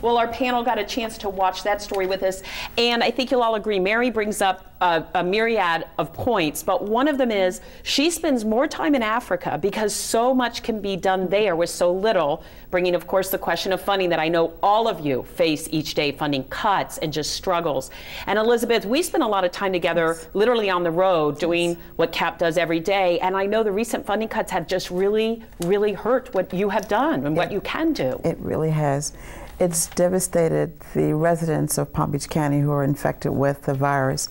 Well, our panel got a chance to watch that story with us, and I think you'll all agree, Mary brings up a myriad of points, but one of them is she spends more time in Africa because so much can be done there with so little, bringing, of course, the question of funding that I know all of you face each day, funding cuts and just struggles. And Elizabeth, we spend a lot of time together literally on the road doing what CAP does every day, and I know the recent funding cuts have just really, really hurt what you have done and what you can do. It really has. It's devastated the residents of Palm Beach County who are infected with the virus.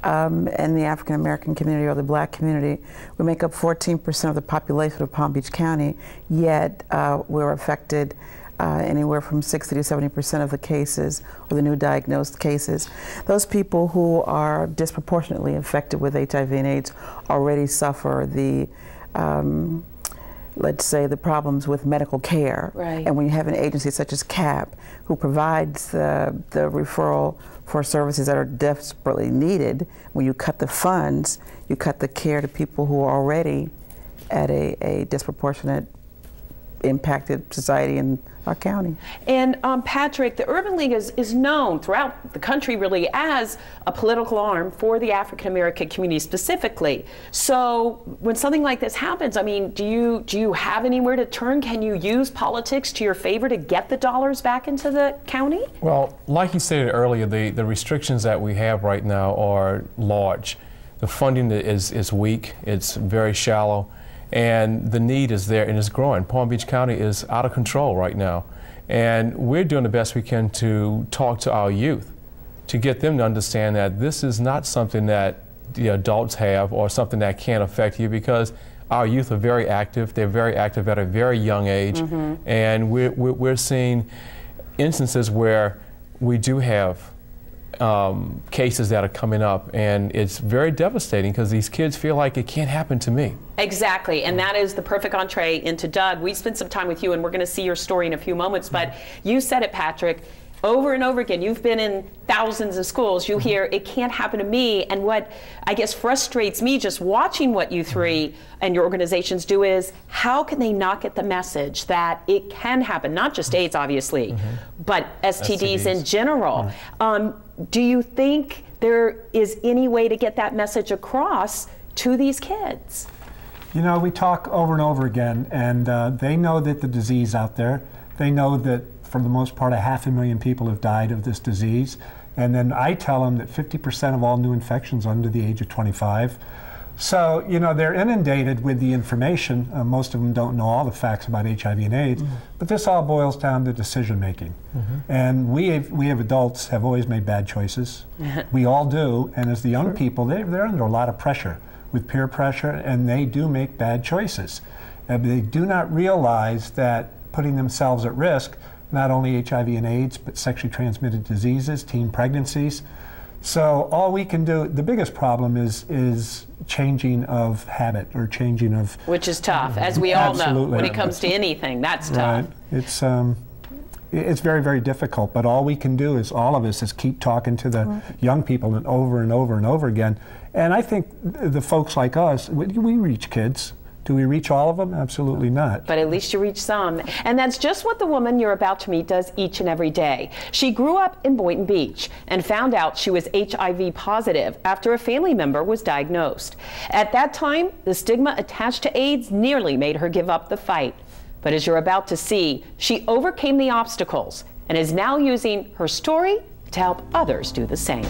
And the African American community or the black community, we make up 14% of the population of Palm Beach County, yet we're affected anywhere from 60 to 70% of the cases, or the new diagnosed cases. Those people who are disproportionately infected with HIV and AIDS already suffer the let's say the problems with medical care. Right. And when you have an agency such as CAP who provides the referral for services that are desperately needed, when you cut the funds, you cut the care to people who are already at a disproportionate impacted society in our county. And Patrick, the Urban League is known throughout the country really as a political arm for the African American community specifically. So when something like this happens, I mean, do you have anywhere to turn? Can you use politics to your favor to get the dollars back into the county? Well, like you stated earlier, the restrictions that we have right now are large. The funding is weak, it's very shallow, and the need is there and it's growing. Palm Beach County is out of control right now. And we're doing the best we can to talk to our youth, to get them to understand that this is not something that the adults have or something that can affect you, because our youth are very active. They're very active at a very young age. And we're seeing instances where we do have cases that are coming up, and it's very devastating because these kids feel like it can't happen to me. Exactly, and that is the perfect entree into Doug. We spent some time with you, and we're going to see your story in a few moments, but you said it, Patrick, over and over again. You've been in thousands of schools. You hear, it can't happen to me, and what I guess frustrates me just watching what you three and your organizations do is, how can they not get the message that it can happen, not just AIDS, obviously, but STDs in general. Do you think there is any way to get that message across to these kids? You know, we talk over and over again, and they know that the disease out there. They know that for the most part, 500,000 people have died of this disease. And then I tell them that 50% of all new infections are under the age of 25. So, you know, they're inundated with the information. Most of them don't know all the facts about HIV and AIDS, but this all boils down to decision making. And we have adults have always made bad choices. We all do, and as the young people, they're under a lot of pressure, with peer pressure, and they do make bad choices. And they do not realize that putting themselves at risk, not only HIV and AIDS, but sexually transmitted diseases, teen pregnancies. So all we can do, the biggest problem is changing of habit, or changing of... Which is tough, as we all know. When it comes to anything, that's tough. Right. It's very, very difficult, but all we can do is, all of us, is keep talking to the young people and over and over and over again. And I think the folks like us, we reach kids. Do we reach all of them? Absolutely not. But at least you reach some. And that's just what the woman you're about to meet does each and every day. She grew up in Boynton Beach and found out she was HIV positive after a family member was diagnosed. At that time, the stigma attached to AIDS nearly made her give up the fight. But as you're about to see, she overcame the obstacles and is now using her story to help others do the same.